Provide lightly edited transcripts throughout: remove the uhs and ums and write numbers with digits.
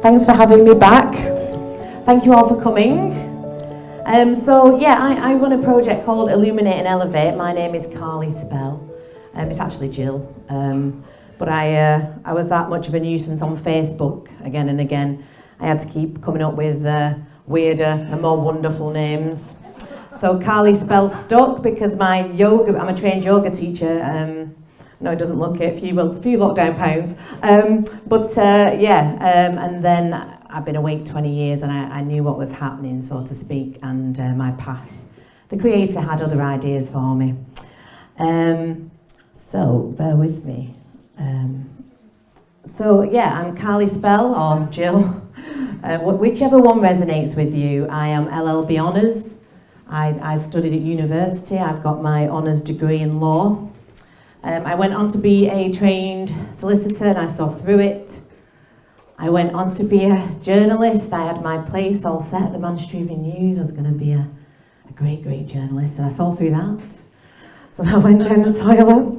Thanks for having me back. Thank you all for coming. I run a project called Illuminate and Elevate. My name is Carly Spell. It's actually Jill. But I was that much of a nuisance on Facebook again and again. I had to keep coming up with weirder and more wonderful names. So Carly Spell stuck because I'm a trained yoga teacher. No, it doesn't look it, a few lockdown pounds. And then I've been awake 20 years and I knew what was happening, so to speak, and my path. The Creator had other ideas for me. So bear with me. I'm Carly Spell, or Jill. Whichever one resonates with you. I am LLB Honours. I studied at university. I've got my honours degree in law. I went on to be a trained solicitor and I saw through it. I went on to be a journalist. I had my place all set at the Manchester Evening News. I was going to be a great, great journalist, and I saw through that. So I went down the toilet.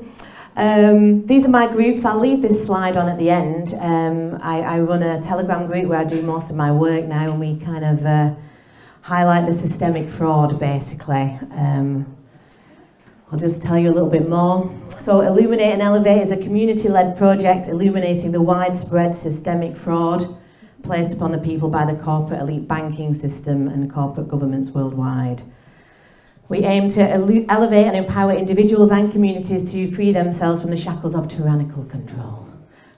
These are my groups. I'll leave this slide on at the end. I run a Telegram group where I do most of my work now, and we kind of highlight the systemic fraud, basically. I'll just tell you a little bit more. So Illuminate and Elevate is a community-led project illuminating the widespread systemic fraud placed upon the people by the corporate elite banking system and corporate governments worldwide. We aim to elevate and empower individuals and communities to free themselves from the shackles of tyrannical control.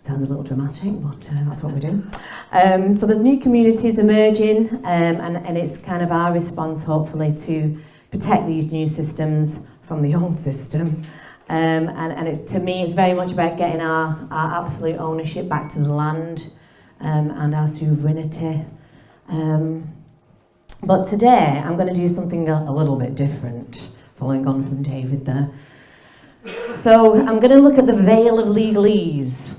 Sounds a little dramatic, but that's what we do. So there's new communities emerging, and it's kind of our response, hopefully, to protect these new systems from the old system. To me, it's very much about getting our absolute ownership back to the land and our sovereignty. But today, I'm going to do something a little bit different, following on from David there. So I'm going to look at the veil of legalese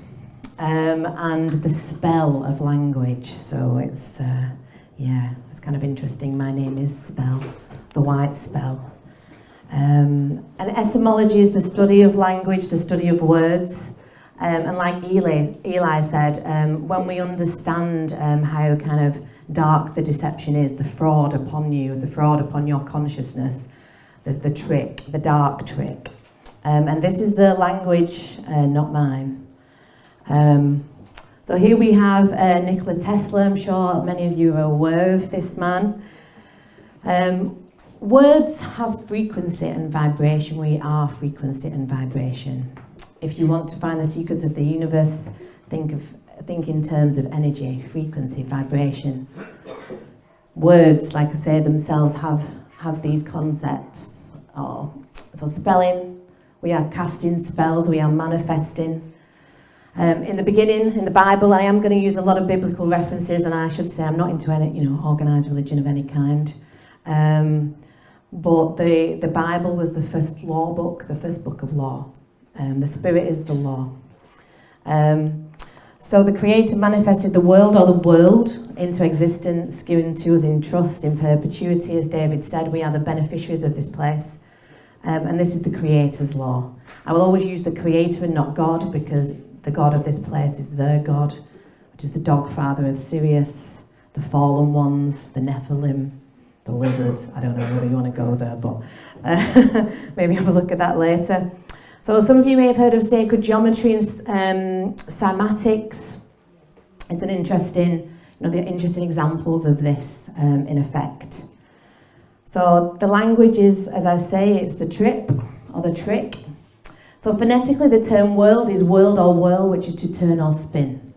and the spell of language. So it's kind of interesting. My name is Spell, the white spell. And etymology is the study of language, the study of words. And like Eli said, when we understand how kind of dark the deception is, the fraud upon you, the fraud upon your consciousness, the trick, the dark trick. And this is the language, not mine. So here we have Nikola Tesla. I'm sure many of you are aware of this man. Words have frequency and vibration. We are frequency and vibration. If you want to find the secrets of the universe, think in terms of energy, frequency, vibration. Words, like I say, themselves have these concepts. So spelling, we are casting spells, we are manifesting. In the beginning, in the Bible, I am going to use a lot of biblical references, and I should say I'm not into any, organised religion of any kind. But the Bible was the first law book, the first book of law. The Spirit is the law. So the Creator manifested the world into existence, given to us in trust, in perpetuity. As David said, we are the beneficiaries of this place. And this is the Creator's law. I will always use the Creator and not God, because the God of this place is their God, which is the dog father of Sirius, the fallen ones, the Nephilim, the lizards. I don't know whether you want to go there, but maybe have a look at that later. So some of you may have heard of sacred geometry and cymatics. It's an interesting, the interesting examples of this in effect. So the language is, as I say, it's the trip or the trick. So phonetically, the term world is world or whirl, which is to turn or spin.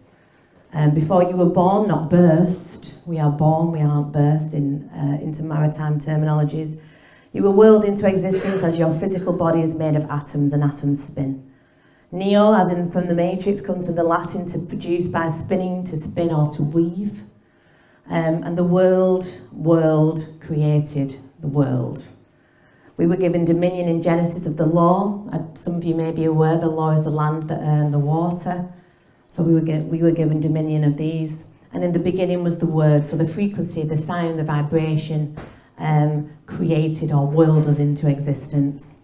Before you were born, not birthed. We are born, we aren't birthed into maritime terminologies. You were whirled into existence as your physical body is made of atoms and atoms spin. Neo, as in from the Matrix, comes from the Latin to produce by spinning, to spin or to weave. And the world created the world. We were given dominion in Genesis of the law. Some of you may be aware the law is the land that earned the water. So we were given dominion of these. And in the beginning was the word, so the frequency, the sound, the vibration created or whirled us into existence.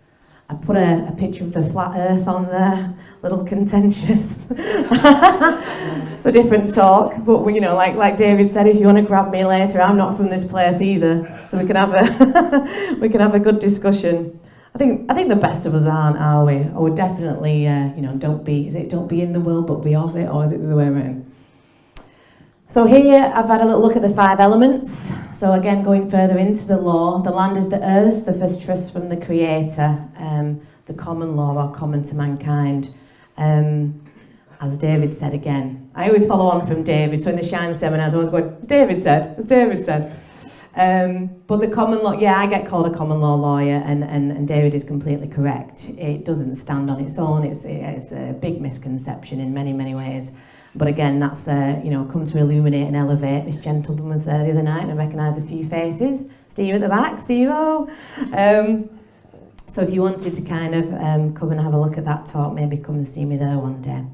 I put a picture of the flat earth on there. little contentious. It's a different talk, but you know, like David said, if you want to grab me later, I'm not from this place either, so we can have a good discussion. I think the best of us aren't, are we? Or we're definitely, don't be in the world but be of it, or is it the other way around? So here I've had a little look at the 5 elements. So again, going further into the law, the land is the earth, the first trust from the Creator, the common law or common to mankind. As David said again. I always follow on from David, so in the Shine seminars I always go, as David said. But the common law, yeah, I get called a common law lawyer, and David is completely correct. It doesn't stand on its own. It's a big misconception in many, many ways. But again, that's come to illuminate and elevate. This gentleman was there the other night, and I recognise a few faces. Steve at the back, Steve-o. So if you wanted to kind of come and have a look at that talk, maybe come and see me there one day.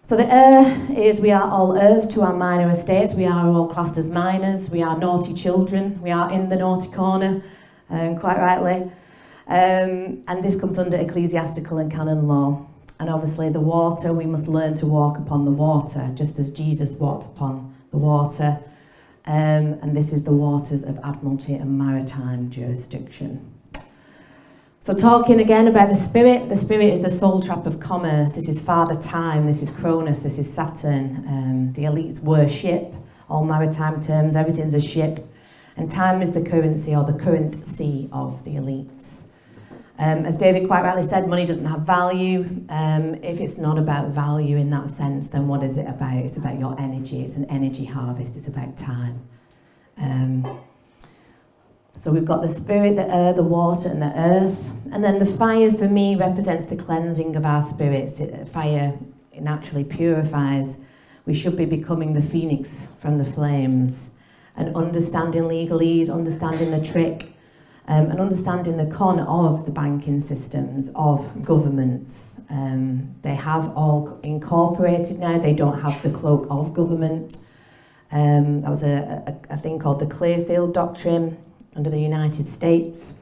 So the is we are all heirs to our minor estates. We are all classed as minors. We are naughty children. We are in the naughty corner, quite rightly. And this comes under ecclesiastical and canon law. And obviously the water, we must learn to walk upon the water, just as Jesus walked upon the water. And this is the waters of admiralty and maritime jurisdiction. So talking again about the spirit is the soul trap of commerce. This is Father Time, this is Cronus, this is Saturn. The elites were ship, all maritime terms, everything's a ship. And time is the currency or the current sea of the elites. As David quite rightly said, money doesn't have value. If it's not about value in that sense, then what is it about? It's about your energy. It's an energy harvest. It's about time. So we've got the spirit, the air, the water, and the earth. And then the fire, for me, represents the cleansing of our spirits. Fire naturally purifies. We should be becoming the phoenix from the flames. And understanding legalese, understanding the trick, and understanding the con of the banking systems, of governments. They have all incorporated now. They don't have the cloak of government. That was a thing called the Clearfield Doctrine under the United States.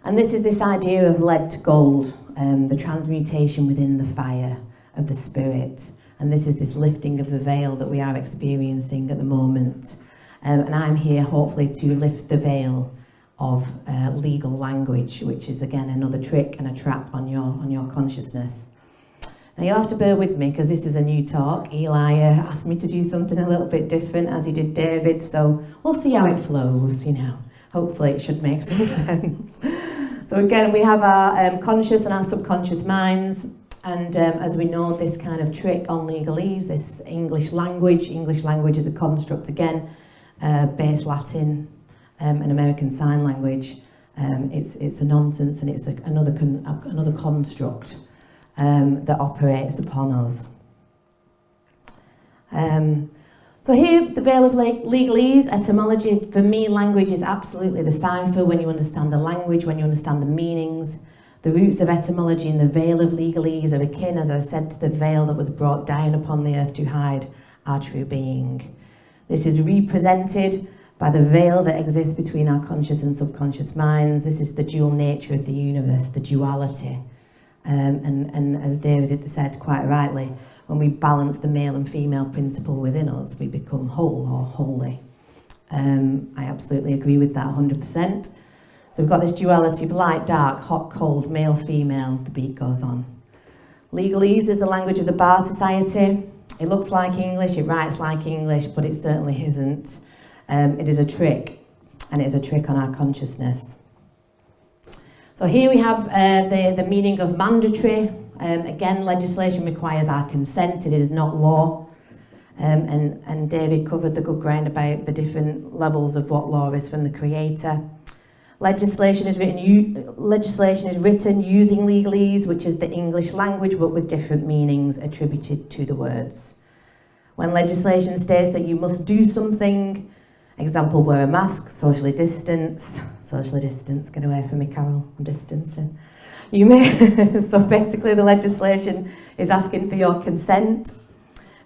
And this is this idea of lead to gold, the transmutation within the fire of the spirit. And this is this lifting of the veil that we are experiencing at the moment. And I'm here hopefully to lift the veil of legal language, which is again another trick and a trap on your consciousness. Now you'll have to bear with me because this is a new talk. Eli asked me to do something a little bit different as he did David, so we'll see how it flows, Hopefully it should make some sense. So again, we have our conscious and our subconscious minds, and as we know, this kind of trick on legalese, this English language is a construct again, base Latin and American Sign Language. It's a nonsense, and it's another construct that operates upon us. So here, the veil of legalese, etymology. For me, language is absolutely the cipher. When you understand the language, when you understand the meanings, the roots of etymology and the veil of legalese are akin, as I said, to the veil that was brought down upon the earth to hide our true being. This is represented by the veil that exists between our conscious and subconscious minds. This is the dual nature of the universe, the duality. And as David said quite rightly, when we balance the male and female principle within us, we become whole or holy. I absolutely agree with that 100%. So we've got this duality of light, dark, hot, cold, male, female, the beat goes on. Legalese is the language of the bar society. It looks like English, it writes like English, but it certainly isn't. It is a trick, and it is a trick on our consciousness. So here we have the meaning of mandatory. Again, legislation requires our consent. It is not law. And David covered the good ground about the different levels of what law is from the Creator. Legislation is written using legalese, which is the English language, but with different meanings attributed to the words. When legislation states that you must do something, example, wear a mask, socially distance, get away from me, Carol, I'm distancing. You may, so basically the legislation is asking for your consent.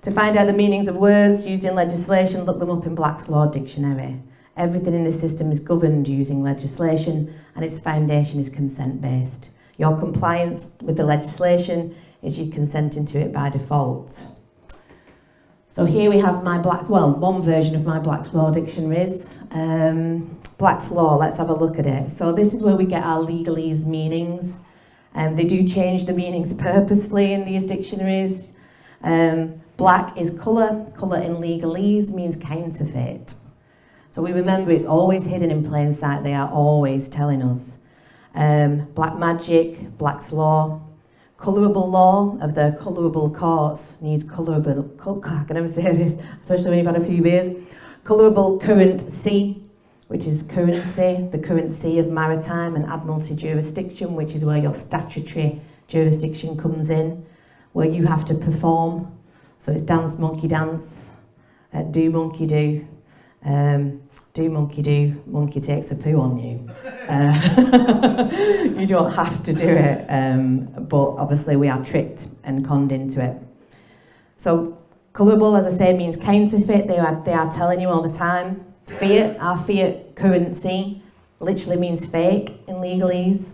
To find out the meanings of words used in legislation, look them up in Black's Law Dictionary. Everything in this system is governed using legislation, and its foundation is consent-based. Your compliance with the legislation is you consenting to it by default. So here we have one version of my Black's Law dictionaries. Black's Law, let's have a look at it. So this is where we get our legalese meanings. They do change the meanings purposefully in these dictionaries. Black is colour. Colour in legalese means counterfeit. So we remember it's always hidden in plain sight. They are always telling us. Black magic, Black's Law. Colourable law of the colourable courts needs colourable, I can never say this, especially when you've had a few beers. Colourable currency, which is currency, the currency of maritime and admiralty jurisdiction, which is where your statutory jurisdiction comes in, where you have to perform. So it's dance, monkey dance, do, monkey do. Do, monkey do, monkey takes a poo on you. You don't have to do it, but obviously we are tricked and conned into it. So colourable, as I say, means counterfeit. They are telling you all the time. Fiat, our fiat currency, literally means fake in legalese.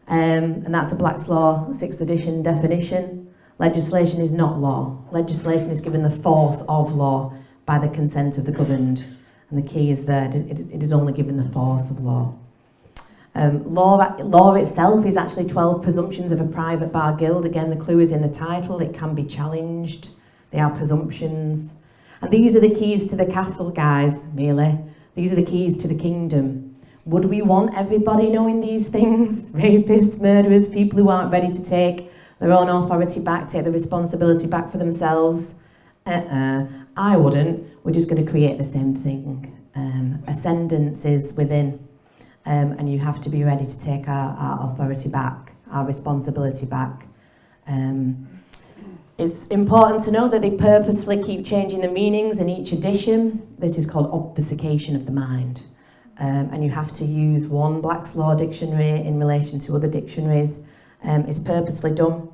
And that's a Black's Law 6th edition definition. Legislation is not law. Legislation is given the force of law by the consent of the governed. And the key is there, it is only given the force of law. Law itself is actually 12 presumptions of a private bar guild. Again, the clue is in the title, it can be challenged. They are presumptions. And these are the keys to the castle, guys, merely. These are the keys to the kingdom. Would we want everybody knowing these things? Rapists, murderers, people who aren't ready to take their own authority back, take the responsibility back for themselves? I wouldn't. We're just going to create the same thing. Ascendance is within, and you have to be ready to take our authority back, our responsibility back. It's important to know that they purposefully keep changing the meanings in each edition. This is called obfuscation of the mind. And you have to use one Black's Law dictionary in relation to other dictionaries. It's purposefully done.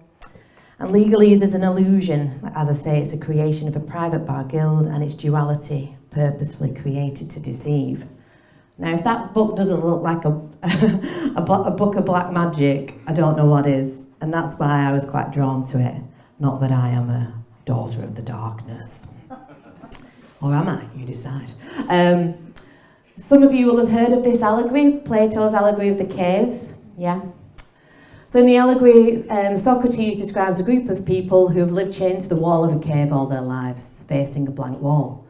And legalese is an illusion. As I say, it's a creation of a private bar guild and its duality, purposefully created to deceive. Now, if that book doesn't look like a book of black magic, I don't know what is. And that's why I was quite drawn to it. Not that I am a daughter of the darkness. Or am I? You decide. Some of you will have heard of this allegory, Plato's allegory of the cave. Yeah? So in the allegory, Socrates describes a group of people who have lived chained to the wall of a cave all their lives, facing a blank wall.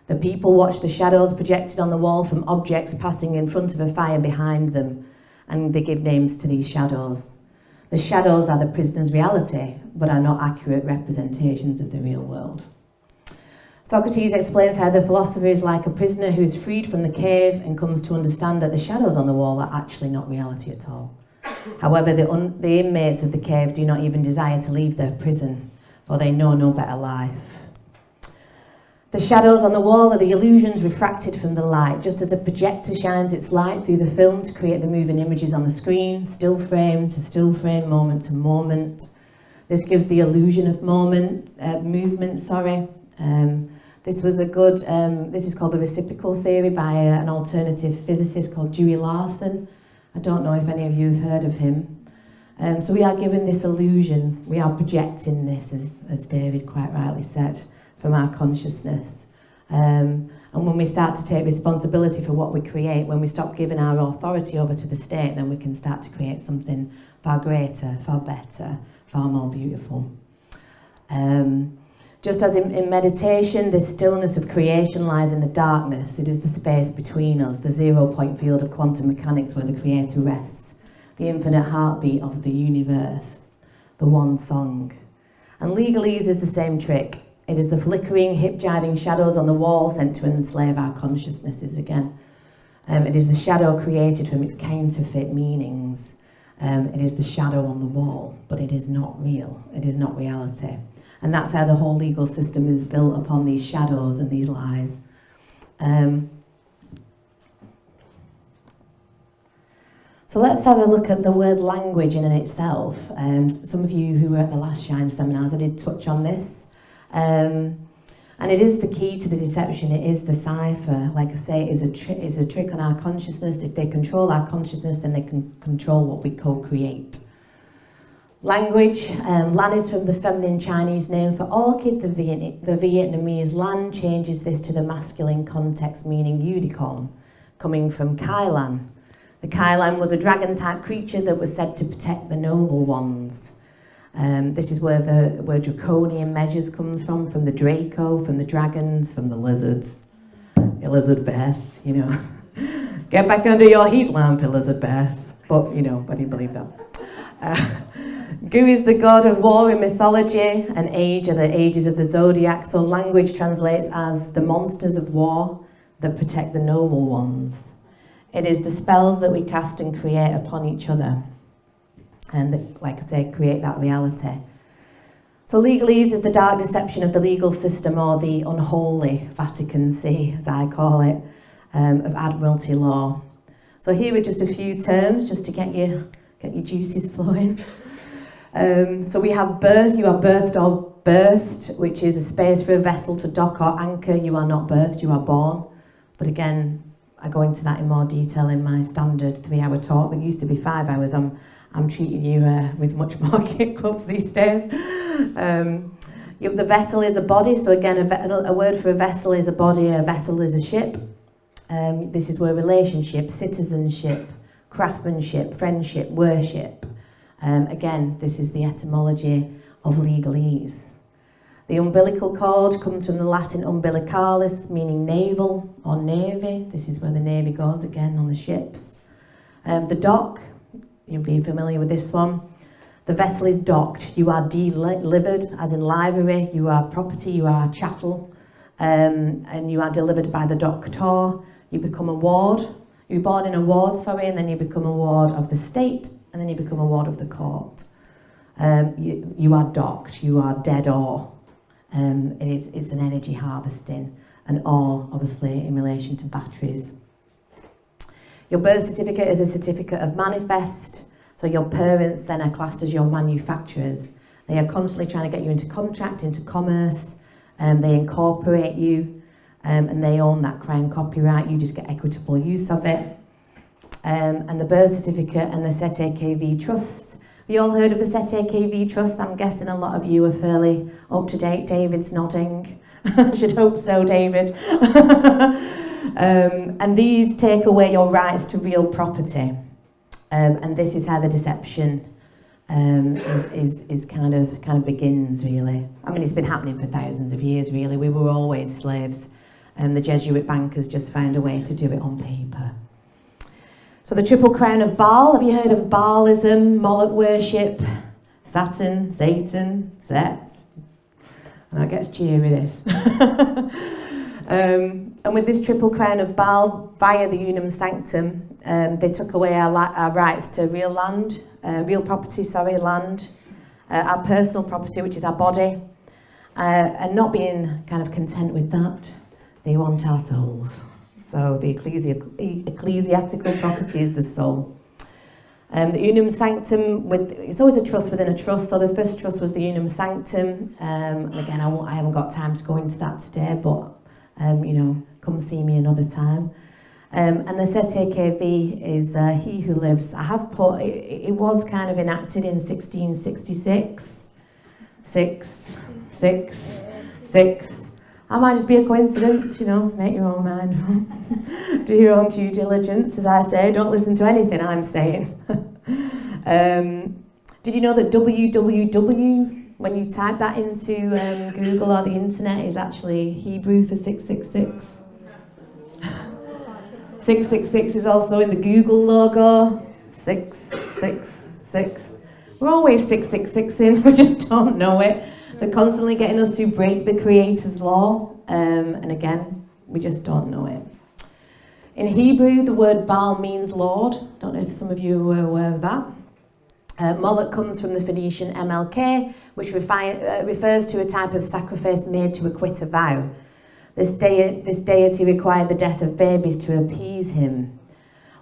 The people watch the shadows projected on the wall from objects passing in front of a fire behind them, and they give names to these shadows. The shadows are the prisoner's reality, but are not accurate representations of the real world. Socrates explains how the philosopher is like a prisoner who is freed from the cave and comes to understand that the shadows on the wall are actually not reality at all. However, the inmates of the cave do not even desire to leave their prison, for they know no better life. The shadows on the wall are the illusions refracted from the light, just as a projector shines its light through the film to create the moving images on the screen, still frame to still frame, moment to moment. This gives the illusion of movement. This is called the reciprocal theory by an alternative physicist called Dewey Larson. I don't know if any of you have heard of him. So we are given this illusion, we are projecting this, as David quite rightly said, from our consciousness. And when we start to take responsibility for what we create, when we stop giving our authority over to the state, then we can start to create something far greater, far better, far more beautiful. Just as in meditation, the stillness of creation lies in the darkness. It is the space between us, the zero-point field of quantum mechanics where the creator rests, the infinite heartbeat of the universe, the one song. And legalese is the same trick. It is the flickering, hip-jiving shadows on the wall sent to enslave our consciousnesses again. It is the shadow created from its counterfeit meanings. It is the shadow on the wall, but it is not real. It is not reality. And that's how the whole legal system is built upon these shadows and these lies. So let's have a look at the word language in and itself. Some of you who were at the last Shine seminars, I did touch on this. And it is the key to the deception, it is the cipher. Like I say, it is a trick on our consciousness. If they control our consciousness, then they can control what we co-create. Language, Lan is from the feminine Chinese name for orchid. The Vietnamese Lan changes this to the masculine context, meaning unicorn, coming from Kai Lan. The Kai Lan was a dragon-type creature that was said to protect the noble ones. This is where the word draconian measures comes from the Draco, from the dragons, from the lizards. Elizabeth, you know. Get back under your heat lamp, Elizabeth. But, you know, whether you believe that. Gu is the god of war in mythology, and age are the ages of the zodiac, so language translates as the monsters of war that protect the noble ones. It is the spells that we cast and create upon each other, and that, like I say, create that reality. So legalese is the dark deception of the legal system, or the unholy Vatican See, as I call it, of admiralty law. So here are just a few terms, just to get your juices flowing. So we have birth, you are birthed or birthed, which is a space for a vessel to dock or anchor. You are not birthed, you are born. But again, I go into that in more detail in my standard 3-hour talk that used to be 5 hours. I'm treating you with much more kick-ups these days. The vessel is a body, so again, a word for a vessel is a body, a vessel is a ship. This is where relationship, citizenship, craftsmanship, friendship, worship. Again, this is the etymology of legalese. The umbilical cord comes from the Latin umbilicalis, meaning naval or navy. This is where the navy goes, again, on the ships. The dock, you'll be familiar with this one. The vessel is docked. You are delivered, as in livery. You are property, you are chattel, and you are delivered by the doctor. You become a ward. You're born in a ward, and then you become a ward of the state, and then you become a ward of the court. You are docked, you are dead ore. It's an energy harvesting, and ore, obviously, in relation to batteries. Your birth certificate is a certificate of manifest, so your parents then are classed as your manufacturers. They are constantly trying to get you into contract, into commerce, they incorporate you, and they own that crown copyright. You just get equitable use of it. And the birth certificate and the Sete KV trusts. Have you all heard of the Sete KV trust? I'm guessing a lot of you are fairly up to date. David's nodding. I should hope so, David. And these take away your rights to real property. And this is how the deception is kind of begins, really. I mean, it's been happening for thousands of years, really. We were always slaves. The Jesuit bankers just found a way to do it on paper. So the triple crown of Baal, have you heard of Baalism, Moloch worship, Saturn, Satan, Set? And that gets cheery, this. And with this triple crown of Baal, via the Unum Sanctum, they took away our rights to real land, land, our personal property, which is our body, and not being kind of content with that, they want our souls. So the ecclesiastical property is the soul. The Unum Sanctum, it's always a trust within a trust. So the first trust was the Unum Sanctum. And again, I haven't got time to go into that today, but come see me another time. And the Sete KV is he who lives. I have put, it was kind of enacted in 1666. Six. That might just be a coincidence, make your own mind. Do your own due diligence, as I say. Don't listen to anything I'm saying. Did you know that www, when you type that into Google or the internet, is actually Hebrew for 666? 666 is also in the Google logo. 666. We're always 666ing, we just don't know it. They're constantly getting us to break the Creator's law, and again, we just don't know it. In Hebrew, the word Baal means Lord. Don't know if some of you were aware of that. Moloch comes from the Phoenician MLK, which refers to a type of sacrifice made to acquit a vow. This deity required the death of babies to appease him.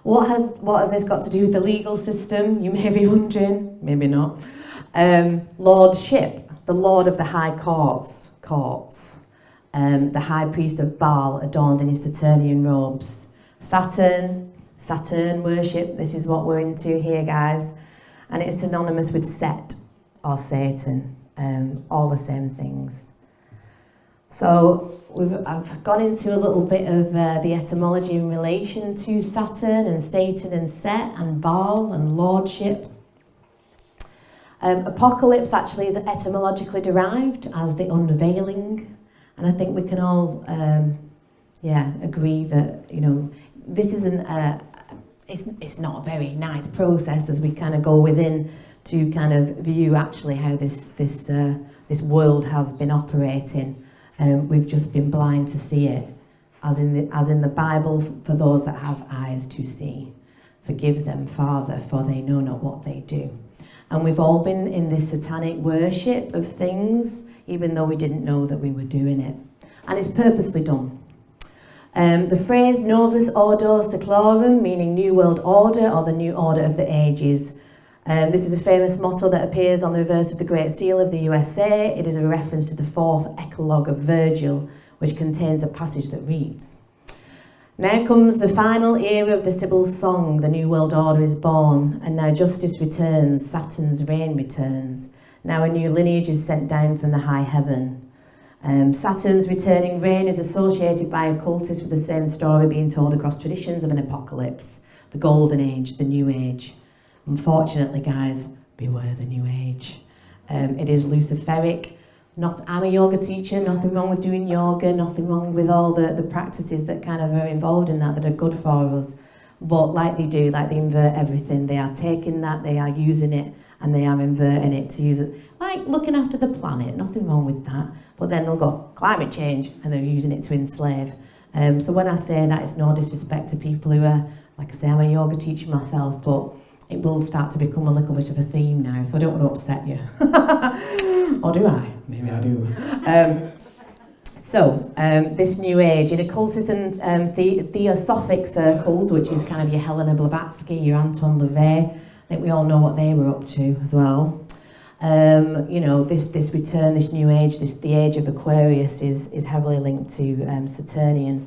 What has this got to do with the legal system? You may be wondering. Maybe not. Lordship. The Lord of the High Courts. the high priest of Baal adorned in his Saturnian robes. Saturn worship, this is what we're into here, guys. And it's synonymous with Set or Satan, all the same things. So I've gone into a little bit of the etymology in relation to Saturn and Satan and Set and Baal and lordship. Apocalypse actually is etymologically derived as the unveiling, and I think we can all agree that, you know, this isn't it's not a very nice process as we kind of go within to kind of view actually how this world has been operating. We've just been blind to see it, as in the Bible, for those that have eyes to see. Forgive them, Father, for they know not what they do. And we've all been in this satanic worship of things, even though we didn't know that we were doing it. And it's purposely done. The phrase Novus Ordo Seclorum, meaning New World Order or the New Order of the Ages. This is a famous motto that appears on the reverse of the Great Seal of the USA. It is a reference to the 4th Eclogue of Virgil, which contains a passage that reads, "Now comes the final era of the Sibyl's song, the New World Order is born, and now justice returns, Saturn's reign returns. Now a new lineage is sent down from the high heaven." Saturn's returning reign is associated by occultists with the same story being told across traditions of an apocalypse, the Golden Age, the New Age. Unfortunately, guys, beware the New Age. It is Luciferic. I'm a yoga teacher, nothing wrong with doing yoga, nothing wrong with all the practices that kind of are involved in that are good for us. But like they invert everything. They are taking that, they are using it, and they are inverting it to use it. Like looking after the planet, nothing wrong with that. But then they'll go, climate change, and they're using it to enslave. So when I say that, it's no disrespect to people who are, like I say, I'm a yoga teacher myself, but it will start to become a little bit of a theme now, so I don't want to upset you. Or do I? Maybe I do. This new age, in occultism and theosophic circles, which is kind of your Helena Blavatsky, your Anton LaVey, I think we all know what they were up to as well. This return, this new age, the age of Aquarius is heavily linked to Saturnian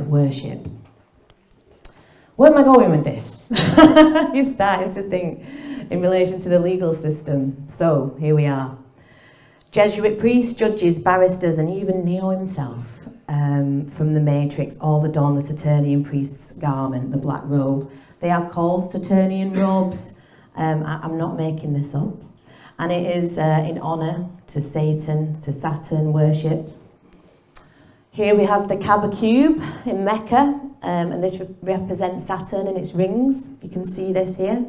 worship. Where am I going with this? You're starting to think in relation to the legal system. So, here we are. Jesuit priests, judges, barristers, and even Neo himself from the Matrix all adorn the Saturnian priest's garment, the black robe. They are called Saturnian robes. I'm not making this up. And it is in honour to Satan, to Saturn worship. Here we have the Kaaba cube in Mecca, and this represents Saturn and its rings. You can see this here.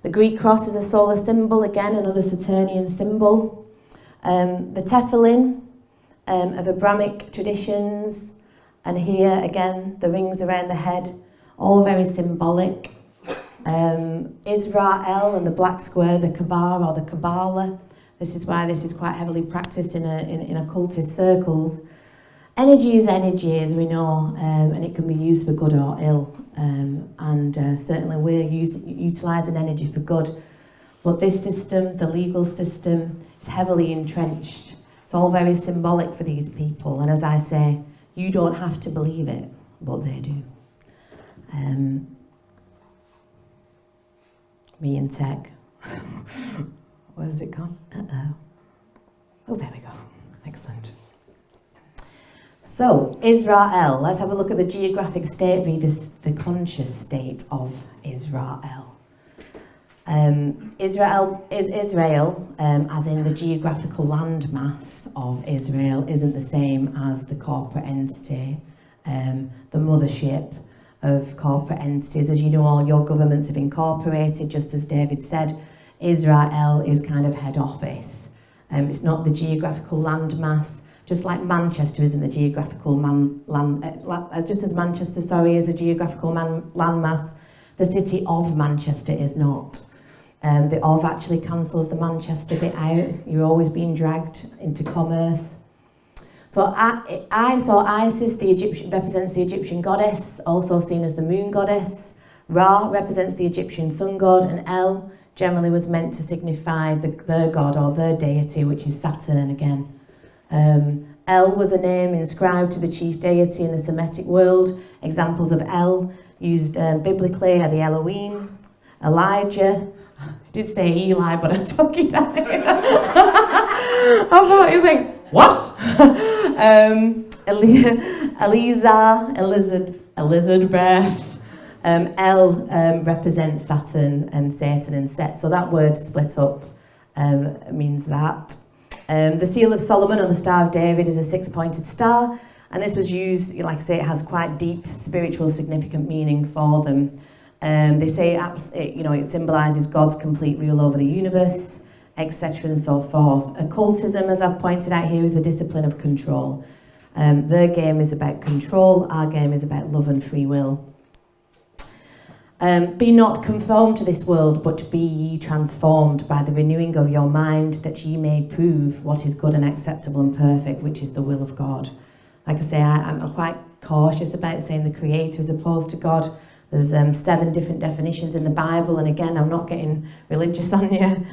The Greek cross is a solar symbol, again another Saturnian symbol. The tefillin of Abrahamic traditions, and here again the rings around the head, all very symbolic. Israel and the black square, the Kaaba or the Kabbalah. This is why this is quite heavily practiced in occultist circles. Energy is energy, as we know, and it can be used for good or ill. Certainly we're utilising energy for good. But this system, the legal system, is heavily entrenched. It's all very symbolic for these people. And as I say, you don't have to believe it, but they do. Me and tech. Where's it gone? Oh, there we go. Excellent. So, Israel. Let's have a look at the geographic state, the conscious state of Israel. Israel, as in the geographical landmass of Israel, isn't the same as the corporate entity, the mothership of corporate entities. As you know, all your governments have incorporated, just as David said. Israel is kind of head office. It's not the geographical landmass, just like Manchester isn't the geographical just as Manchester, is a geographical landmass, the city of Manchester is not. The of actually cancels the Manchester bit out. You're always being dragged into commerce. So Isis, the Egyptian, represents the Egyptian goddess, also seen as the moon goddess. Ra represents the Egyptian sun god, and El generally was meant to signify their god or their deity, which is Saturn again. El was a name inscribed to the chief deity in the Semitic world. Examples of El used biblically are the Elohim, Elijah. I did say Eli, but I took it out. I thought he was like, what? Elizabeth. El represents Saturn and Satan and Set. So that word split up means that. The seal of Solomon on the Star of David is a 6-pointed star, and this was used, like I say, it has quite deep spiritual significant meaning for them. They say it symbolises God's complete rule over the universe, etc. and so forth. Occultism, as I've pointed out here, is the discipline of control. Their game is about control, our game is about love and free will. Be not conformed to this world, but be ye transformed by the renewing of your mind, that ye may prove what is good and acceptable and perfect, which is the will of God. Like I say, I'm quite cautious about saying the Creator as opposed to God. There's 7 different definitions in the Bible, and again, I'm not getting religious on you.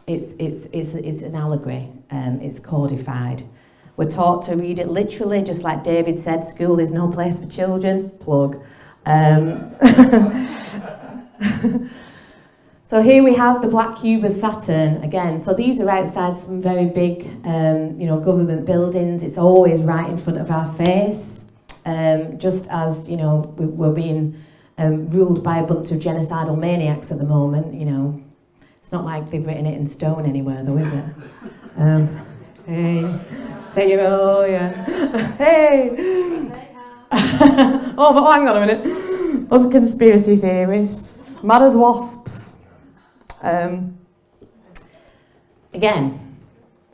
It's an allegory. It's codified. We're taught to read it literally, just like David said, school is no place for children. Plug. So here we have the black cube of Saturn again. So these are outside some very big, government buildings. It's always right in front of our face. Just as, we're being ruled by a bunch of genocidal maniacs at the moment, It's not like they've written it in stone anywhere, though, is it? Hey, take it, oh yeah. Hey! Oh, but hang on a minute. Those are conspiracy theories. Mad as wasps. Again,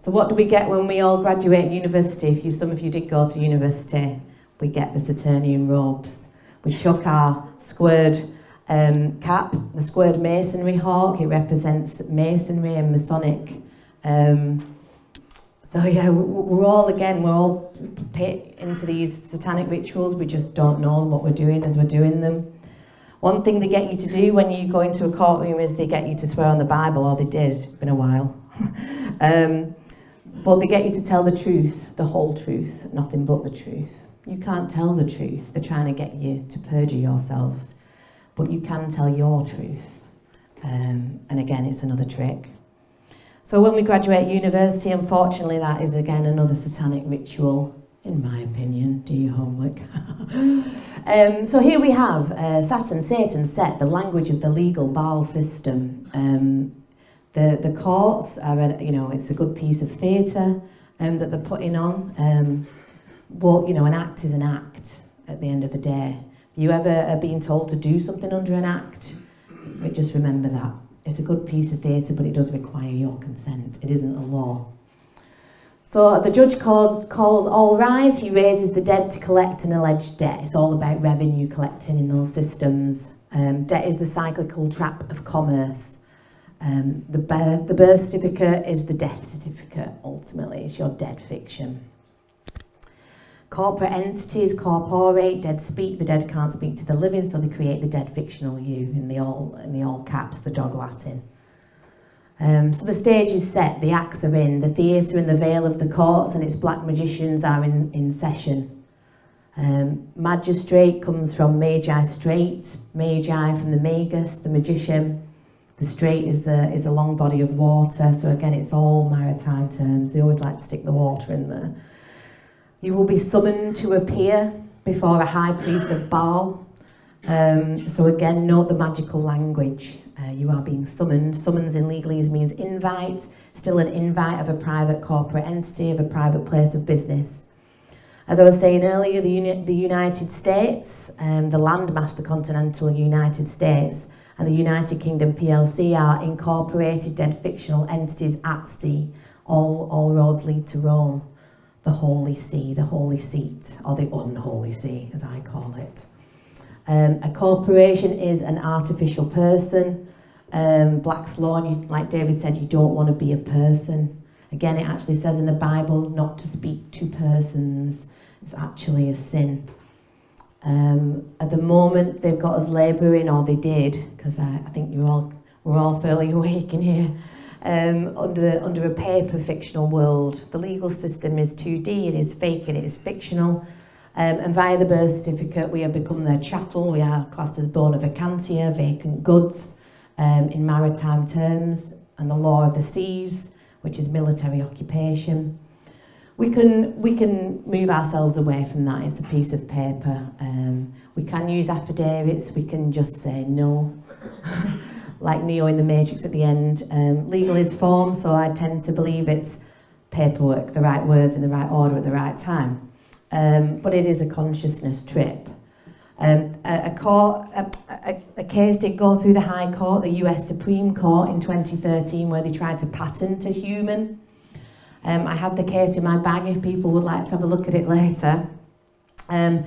so what do we get when we all graduate university? Some of you did go to university. We get the Saturnian robes. We chuck our squared cap, the squared masonry hawk. It represents masonry and Masonic. So yeah, we're all pit into these satanic rituals. We just don't know what we're doing as we're doing them. One thing they get you to do when you go into a courtroom is they get you to swear on the Bible, or they did, it's been a while. But they get you to tell the truth, the whole truth, nothing but the truth. You can't tell the truth. They're trying to get you to perjure yourselves. But you can tell your truth. And again, it's another trick. So when we graduate university, unfortunately, that is again another satanic ritual, in my opinion. Do your homework. So here we have Saturn, Satan, Set, the language of the legal Baal system. The courts are, it's a good piece of theatre that they're putting on. But, an act is an act at the end of the day. If you ever are being told to do something under an act, just remember that. It's a good piece of theatre, but it does require your consent. It isn't a law. So the judge calls all rise. He raises the dead to collect an alleged debt. It's all about revenue collecting in those systems. Debt is the cyclical trap of commerce. The birth certificate is the death certificate, ultimately. It's your dead fiction. Corporate entities corporate, dead speak. The dead can't speak to the living, so they create the dead fictional you in the all caps, the dog Latin. So the stage is set, the acts are in, the theatre and the veil of the courts and its black magicians are in session. Magistrate comes from magi straight, magi from the magus, the magician. The straight is a long body of water, so again it's all maritime terms. They always like to stick the water in there. You will be summoned to appear before a high priest of Baal. So again, note the magical language. You are being summoned. Summons in legalese means invite, still an invite of a private corporate entity, of a private place of business. As I was saying earlier, the United States, the landmass, the continental United States, and the United Kingdom PLC are incorporated dead fictional entities at sea. All roads lead to Rome. The Holy See, the Holy Seat, or the Unholy See, as I call it. A corporation is an artificial person. Black's law, and like David said, you don't want to be a person. Again, it actually says in the Bible not to speak to persons. It's actually a sin. At the moment, they've got us labouring, or they did, because I think we're all fairly awake in here. under a paper fictional world. The legal system is 2D, it is fake, it is fictional. And via the birth certificate, we have become their chattel. We are classed as bona vacantia, vacant goods, in maritime terms, and the law of the seas, which is military occupation. We can move ourselves away from that. It's a piece of paper. We can use affidavits. We can just say no, like Neo in the Matrix at the end. Legal is form, so I tend to believe it's paperwork, the right words in the right order at the right time. But it is a consciousness trip. A case did go through the High Court, the US Supreme Court in 2013, where they tried to patent a human. I have the case in my bag if people would like to have a look at it later. They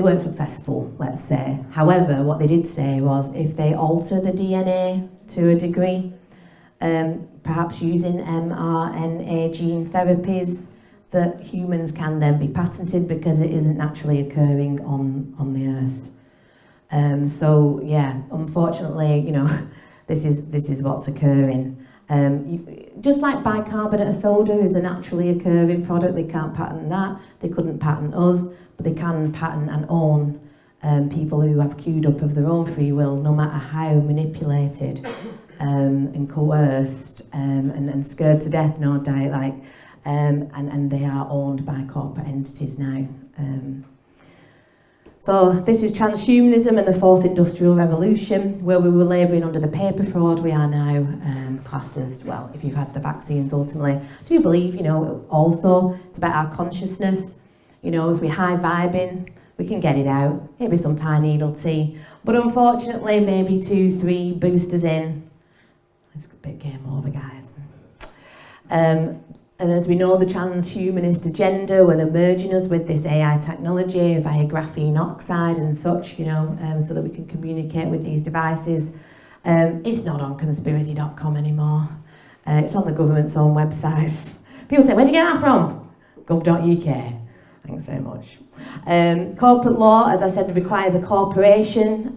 weren't successful, let's say. However, what they did say was if they alter the DNA to a degree, perhaps using mRNA gene therapies, that humans can then be patented because it isn't naturally occurring on the earth. So yeah, unfortunately, you know, this is what's occurring. Just like bicarbonate of soda is a naturally occurring product, they can't patent that. They couldn't patent us, but they can patent and own people who have queued up of their own free will, no matter how manipulated and coerced and scared to death, no doubt, like. And they are owned by corporate entities now. So this is transhumanism and the fourth industrial revolution, where we were labouring under the paper fraud. We are now classed as, well, if you've had the vaccines ultimately. I do believe, you know, also it's about our consciousness. You know, if we're high vibing, we can get it out. Maybe some tiny needle tea. But unfortunately, maybe 2-3 boosters in. It's a bit game over, guys. And as we know, the transhumanist agenda, where they're merging us with this AI technology via graphene oxide and such, you know, so that we can communicate with these devices. It's not on conspiracy.com anymore. It's on the government's own websites. People say, where'd you get that from? gov.uk. Thanks very much. Corporate law, as I said, requires a corporation.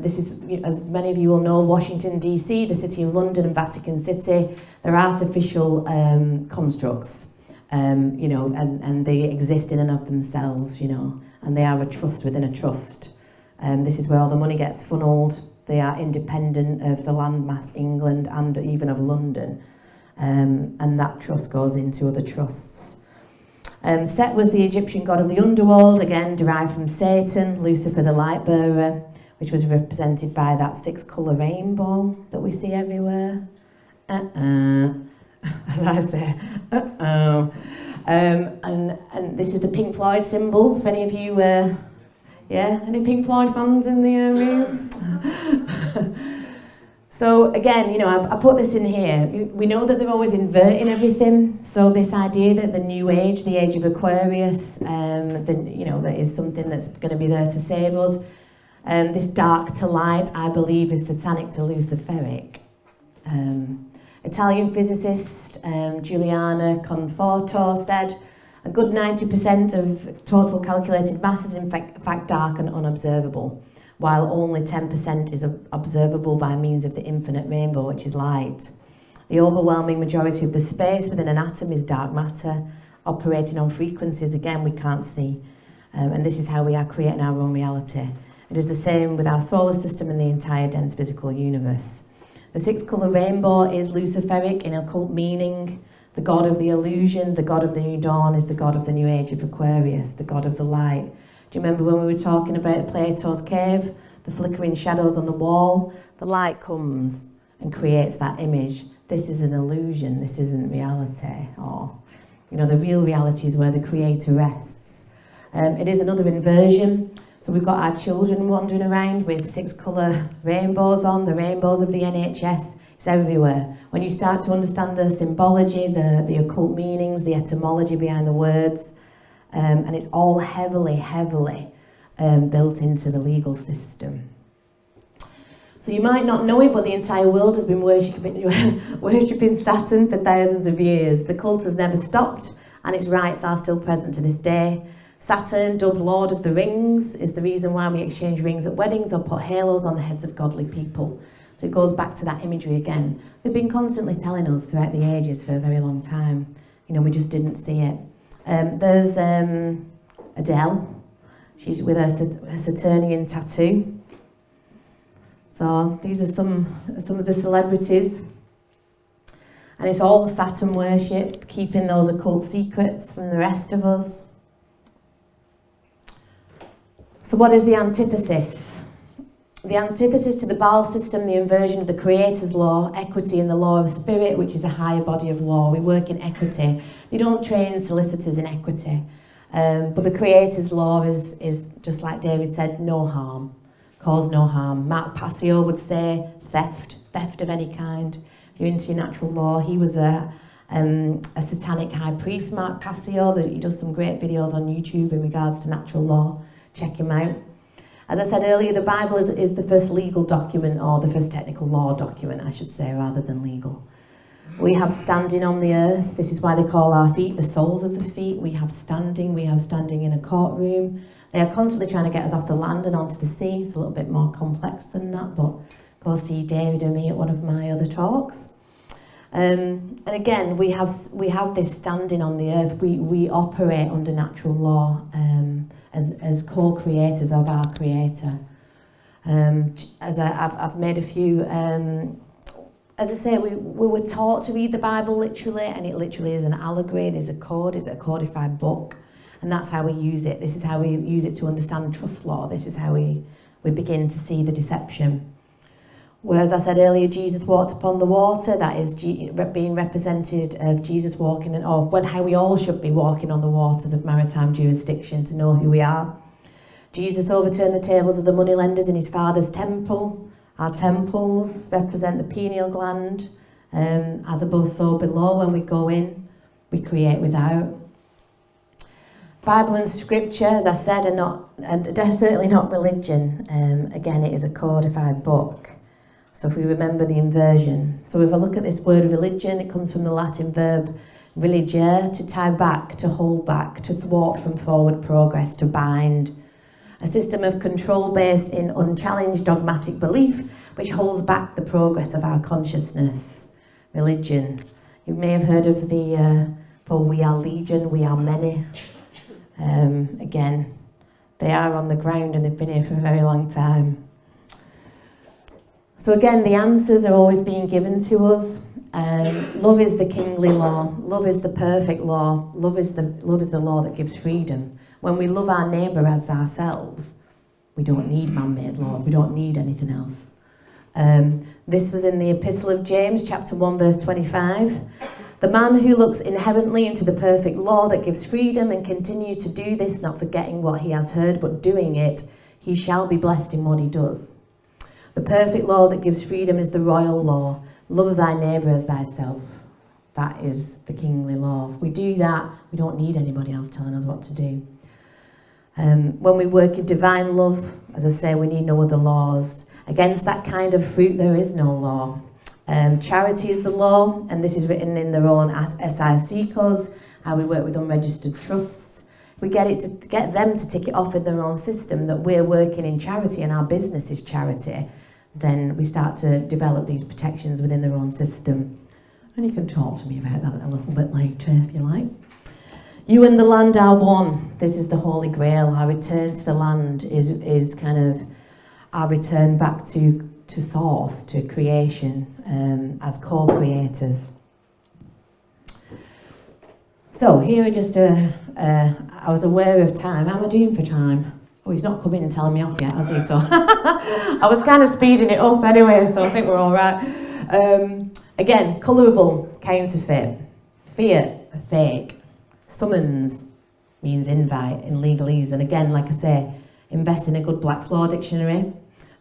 This is, as many of you will know, Washington, D.C., the City of London and Vatican City. They're artificial constructs, you know, and they exist in and of themselves, you know, and they are a trust within a trust. This is where all the money gets funneled. They are independent of the landmass England and even of London. And that trust goes into other trusts. Set was the Egyptian god of the underworld, again derived from Satan, Lucifer the light bearer, which was represented by that 6-colour rainbow that we see everywhere. As I say, and this is the Pink Floyd symbol, if any of you, any Pink Floyd fans in the room? So again, you know, I put this in here. We know that they're always inverting everything. So this idea that the new age, the age of Aquarius, you know, that is something that's going to be there to save us. This dark to light, I believe, is satanic to Luciferic. Italian physicist Giuliano Conforto said, a good 90% of total calculated mass is in fact dark and unobservable, while only 10% is observable by means of the infinite rainbow, which is light. The overwhelming majority of the space within an atom is dark matter, operating on frequencies, again, we can't see. And this is how we are creating our own reality. It is the same with our solar system and the entire dense physical universe. The 6-colour rainbow is Luciferic in occult meaning. The god of the illusion, the god of the new dawn, is the god of the new age of Aquarius, the god of the light. Do you remember when we were talking about Plato's cave, the flickering shadows on the wall? The light comes and creates that image. This is an illusion, this isn't reality. Or, you know, the real reality is where the creator rests. It is another inversion. So we've got our children wandering around with 6-colour rainbows on, the rainbows of the NHS. It's everywhere. When you start to understand the symbology, the occult meanings, the etymology behind the words, and it's all heavily built into the legal system. So you might not know it, but the entire world has been worshipping Saturn for thousands of years. The cult has never stopped, and its rites are still present to this day. Saturn, dubbed Lord of the Rings, is the reason why we exchange rings at weddings or put halos on the heads of godly people. So it goes back to that imagery again. They've been constantly telling us throughout the ages for a very long time. You know, we just didn't see it. There's Adele. She's with her Saturnian tattoo. So these are some of the celebrities. And it's all Saturn worship, keeping those occult secrets from the rest of us. So what is the antithesis? The antithesis to the Baal system, the inversion of the Creator's law, equity and the law of spirit, which is a higher body of law. We work in equity. They don't train solicitors in equity. But the Creator's law is, just like David said, no harm, cause no harm. Mark Passio would say theft of any kind. If you're into your natural law, he was a satanic high priest, Mark Passio. He does some great videos on YouTube in regards to natural law. Check him out. As I said earlier, the Bible is the first legal document, or the first technical law document, I should say, rather than legal. We have standing on the earth. This is why they call our feet the soles of the feet. We have standing in a courtroom. They are constantly trying to get us off the land and onto the sea. It's a little bit more complex than that, but go see David and me at one of my other talks. And again, we have this standing on the earth. We operate under natural law as co-creators of our Creator. As I've made a few. As I say, we were taught to read the Bible literally, and it literally is an allegory. It is a code. It's a codified book, and that's how we use it. This is how we use it to understand trust law. This is how we begin to see the deception. Whereas I said earlier, Jesus walked upon the water, that is being represented of Jesus walking, how we all should be walking on the waters of maritime jurisdiction to know who we are. Jesus overturned the tables of the moneylenders in his Father's temple. Our temples represent the pineal gland. As above, so below. When we go in, we create without. Bible and scripture, as I said, are certainly not religion. Again, it is a codified book. So if we remember the inversion. So if I look at this word religion, it comes from the Latin verb religere, to tie back, to hold back, to thwart from forward progress, to bind. A system of control based in unchallenged dogmatic belief, which holds back the progress of our consciousness. Religion. You may have heard of for we are legion, we are many. Again, they are on the ground and they've been here for a very long time. So again, the answers are always being given to us. Love is the kingly law. Love is the perfect law. Love is the law that gives freedom. When we love our neighbour as ourselves, we don't need man-made laws. We don't need anything else. This was in the Epistle of James, chapter 1, verse 25. The man who looks inherently into the perfect law that gives freedom and continues to do this, not forgetting what he has heard, but doing it, he shall be blessed in what he does. The perfect law that gives freedom is the royal law. Love thy neighbour as thyself. That is the kingly law. If we do that, we don't need anybody else telling us what to do. When we work in divine love, as I say, we need no other laws. Against that kind of fruit, there is no law. Charity is the law, and this is written in their own SIC codes, how we work with unregistered trusts. If we get them to tick it off in their own system that we're working in charity and our business is charity, then we start to develop these protections within their own system. And you can talk to me about that a little bit later if you like. You and the land are one. This is the Holy Grail. Our return to the land is kind of our return back to source, to creation, as co-creators. So here are just I was aware of time. How am I doing for time? Oh, he's not coming and telling me off yet, has he? So I was kind of speeding it up anyway, so I think we're all right. Again, colourable, counterfeit. Fiat, fake. Summons means invite in legalese. And again, like I say, invest in a good Black's Law dictionary.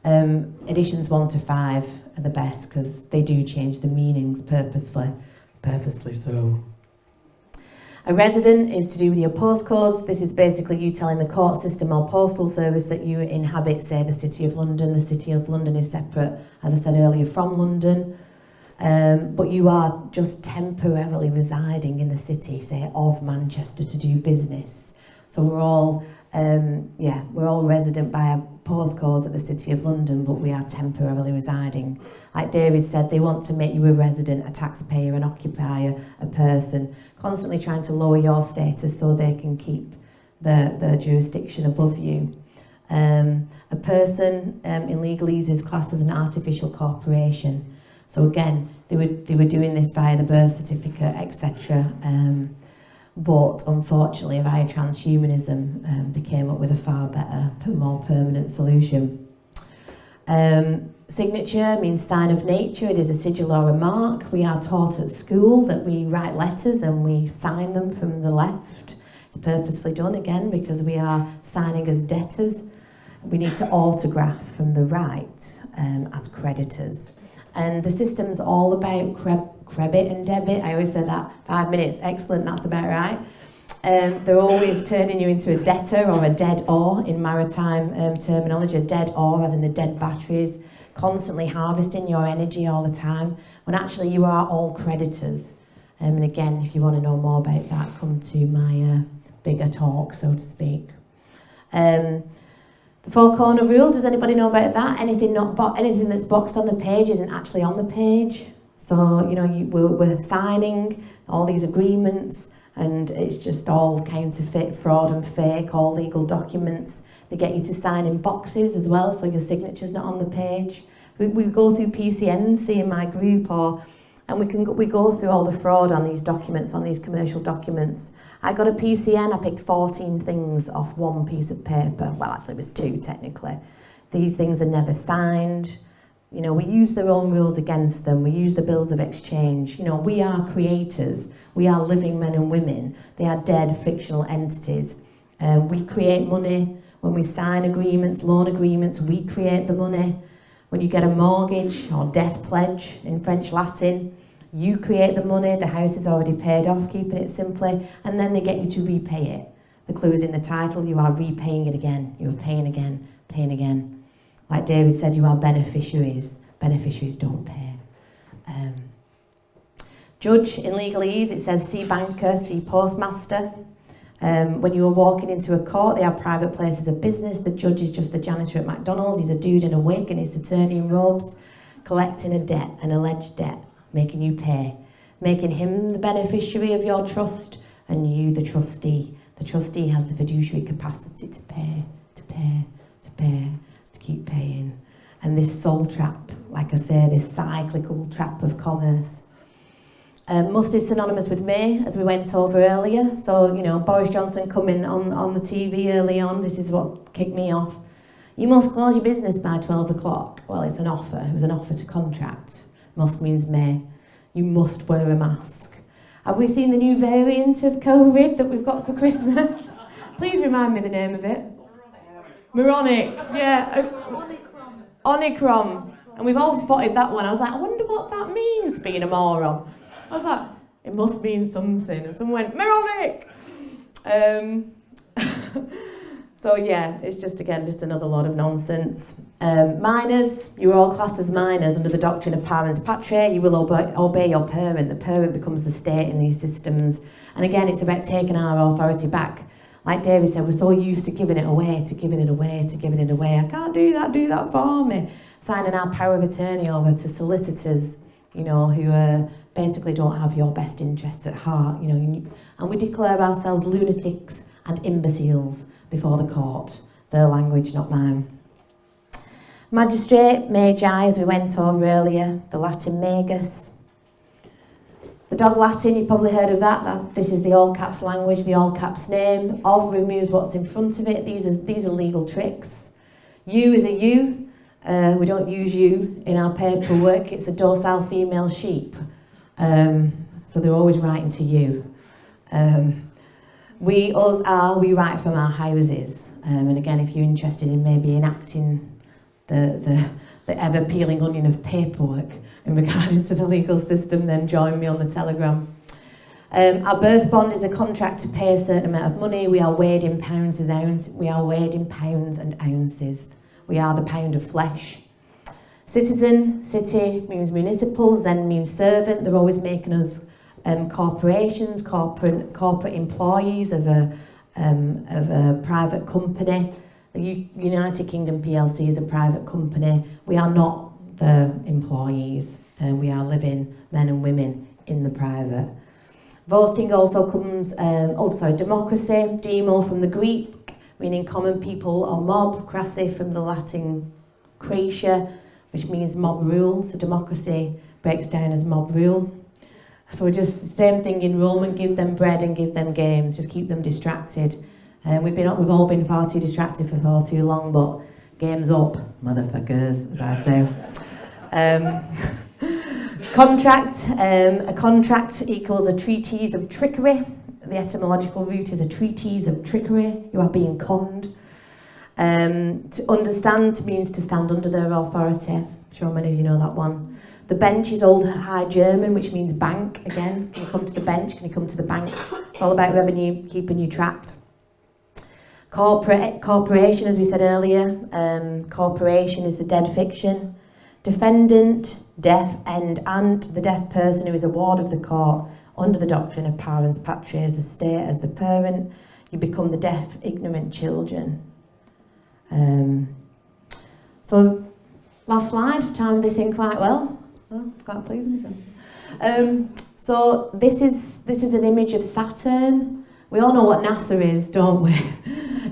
Editions 1 to 5 are the best because they do change the meanings purposely so. A resident is to do with your postcodes. This is basically you telling the court system or postal service that you inhabit, say, the City of London. The City of London is separate, as I said earlier, from London. But you are just temporarily residing in the city, say, of Manchester to do business. So we're all Yeah, we're all resident by our postcodes at the City of London, but we are temporarily residing. Like David said, they want to make you a resident, a taxpayer, an occupier, a person, constantly trying to lower your status so they can keep the jurisdiction above you. A person in legalese is classed as an artificial corporation. So again, they were doing this via the birth certificate, etc. But unfortunately, via transhumanism, they came up with a far better, more permanent solution. Signature means sign of nature. It is a sigil or a mark. We are taught at school that we write letters and we sign them from the left. It's purposefully done again because we are signing as debtors. We need to autograph from the right as creditors. And the system's all about credit and debit. I always say that, 5 minutes, excellent, that's about right. They're always turning you into a debtor or a dead ore in maritime terminology, a dead ore as in the dead batteries, constantly harvesting your energy all the time, when actually you are all creditors. And again, if you want to know more about that, come to my bigger talk, so to speak. The four-corner rule, does anybody know about that? Anything that's boxed on the page isn't actually on the page. So, you know, we're signing all these agreements and it's just all counterfeit, fraud and fake, all legal documents. They get you to sign in boxes as well, so your signature's not on the page. We go through PCNs, in my group, and we go through all the fraud on these documents, on these commercial documents. I got a PCN, I picked 14 things off one piece of paper. Well, actually it was 2 technically. These things are never signed. You know, we use their own rules against them. We use the bills of exchange. You know, we are creators. We are living men and women. They are dead fictional entities. We create money. When we sign agreements, loan agreements, we create the money. When you get a mortgage or death pledge in French Latin, you create the money, the house is already paid off, keeping it simply, and then they get you to repay it. The clue is in the title, you are repaying it again. You're paying again, paying again. Like David said, you are beneficiaries. Beneficiaries don't pay. Judge in legalese, it says see banker, see postmaster. When you are walking into a court, they are private places of business. The judge is just the janitor at McDonald's. He's a dude in a wig and his attorney in robes, collecting a debt, an alleged debt, making you pay, making him the beneficiary of your trust and you the trustee. The trustee has the fiduciary capacity to pay, to pay, to pay, to keep paying. And this soul trap, like I say, this cyclical trap of commerce. Must is synonymous with May, as we went over earlier. So, you know, Boris Johnson coming on the TV early on, this is what kicked me off. You must close your business by 12 o'clock. Well, it's an offer. It was an offer to contract. Must means May. You must wear a mask. Have we seen the new variant of COVID that we've got for Christmas? Please remind me the name of it. Moronic, yeah. Omicron. And we've all spotted that one. I was like, I wonder what that means, being a moron. I was like, it must mean something. And someone went, moronic! So yeah, it's just another lot of nonsense. Minors, you're all classed as minors under the doctrine of parens patriae. You will obey your parent. The parent becomes the state in these systems. And again, it's about taking our authority back. Like David said, we're so used to giving it away, to giving it away, to giving it away. I can't do that for me. Signing our power of attorney over to solicitors, you know, who basically don't have your best interests at heart, you know. And we declare ourselves lunatics and imbeciles before the court. Their language, not mine. Magistrate, magi, as we went over earlier, the Latin magus. The dog Latin, you've probably heard of that. This is the all caps language, the all caps name. Of removes what's in front of it. These are legal tricks. You is a you. We don't use you in our paperwork. It's a docile female sheep. So they're always writing to you. We write from our houses. And again, if you're interested in maybe enacting the ever-peeling onion of paperwork in regard to the legal system, then join me on the Telegram. Our birth bond is a contract to pay a certain amount of money. We are weighed in pounds and ounces. We are weighed in pounds and ounces. We are the pound of flesh. Citizen, city means municipal, zen means servant. They're always making us corporations, corporate employees of a of a private company. The United Kingdom PLC is a private company. We are not the employees, we are living men and women in the private. Voting also comes, democracy, demo from the Greek, meaning common people or mob, crassy from the Latin cratia, which means mob rule. So democracy breaks down as mob rule. So we're just, same thing in Roman, give them bread and give them games, just keep them distracted. We've all been far too distracted for far too long, but game's up, motherfuckers, as I say. Contract, a contract equals a treatise of trickery. The etymological root is a treatise of trickery. You are being conned. To understand means to stand under their authority. I'm sure many of you know that one. The bench is Old High German, which means bank. Again, can you come to the bench? Can you come to the bank? It's all about revenue, keeping you trapped. Corporation, as we said earlier, corporation is the dead fiction. Defendant, deaf, and the deaf person who is a ward of the court under the doctrine of parens patriae, the state as the parent. You become the deaf, ignorant children. So, last slide, timed this in quite well. Oh, quite pleased with myself. So this is an image of Saturn. We all know what NASA is, don't we?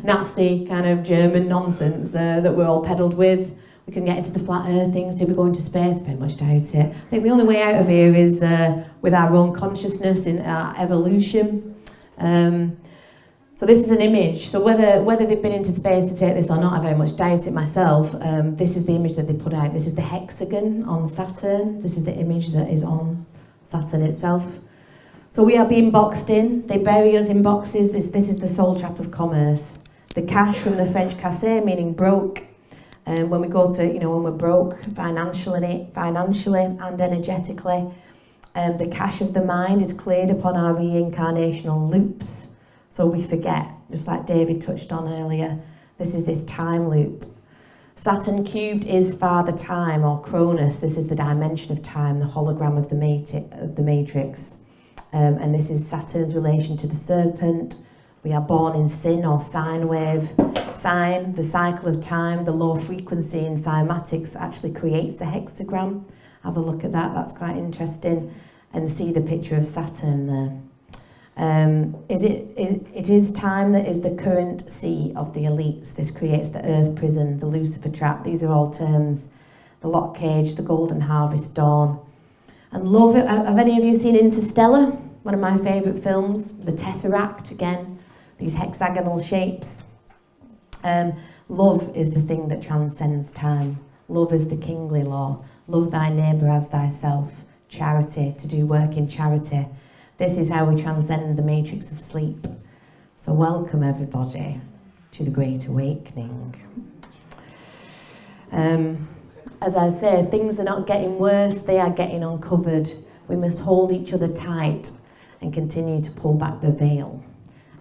Nazi kind of German nonsense that we're all peddled with. We can get into the flat earth things. Do we go into space? Very much doubt it. I think the only way out of here is with our own consciousness in our evolution. So this is an image. So whether they've been into space to take this or not, I very much doubt it myself. This is the image that they put out. This is the hexagon on Saturn. This is the image that is on Saturn itself. So we are being boxed in. They bury us in boxes. This is the soul trap of commerce. The cash from the French casse, meaning broke. When we go to, when we're broke financially and energetically, the cache of the mind is cleared upon our reincarnational loops. So we forget, just like David touched on earlier. This is this time loop. Saturn cubed is Father Time, or Cronus. This is the dimension of time, the hologram of the matrix. And this is Saturn's relation to the serpent. We are born in sin or sine wave. Sine, the cycle of time, the low frequency in cymatics actually creates a hexagram. Have a look at that, that's quite interesting. And see the picture of Saturn there. It is time that is the current sea of the elites. This creates the earth prison, the Lucifer trap. These are all terms. The lock cage, the golden harvest dawn. And love, have any of you seen Interstellar? One of my favourite films. The Tesseract, again, these hexagonal shapes. Love is the thing that transcends time. Love is the kingly law. Love thy neighbour as thyself. Charity, to do work in charity. This is how we transcend the matrix of sleep. So welcome everybody to the Great Awakening. As I say, things are not getting worse, they are getting uncovered. We must hold each other tight and continue to pull back the veil.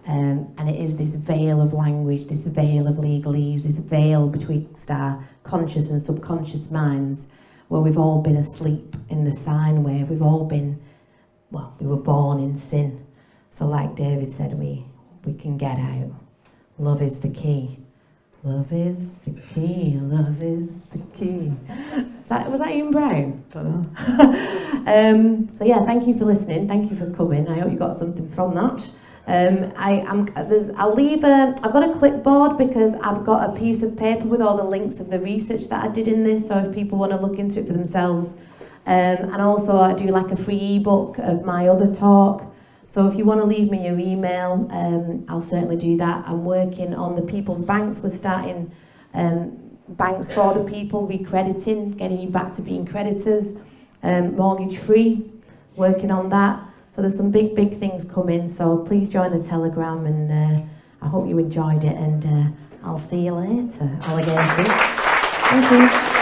And it is this veil of language, this veil of legalese, this veil betwixt our conscious and subconscious minds, where we've all been asleep in the sine wave. We've all been, we were born in sin. So like David said, we can get out. Love is the key. Love is the key, love is the key. Was that Ian Brown? Don't know. So yeah, thank you for listening. Thank you for coming. I hope you got something from that. I've got a clipboard because I've got a piece of paper with all the links of the research that I did in this, so if people want to look into it for themselves. And also I do like a free ebook of my other talk. So if you want to leave me your email, I'll certainly do that. I'm working on the People's Banks. We're starting banks for the people, recrediting, getting you back to being creditors, mortgage free, working on that. So there's some big things coming, so please join the Telegram, and I hope you enjoyed it, and I'll see you later. Alligator. Thank you.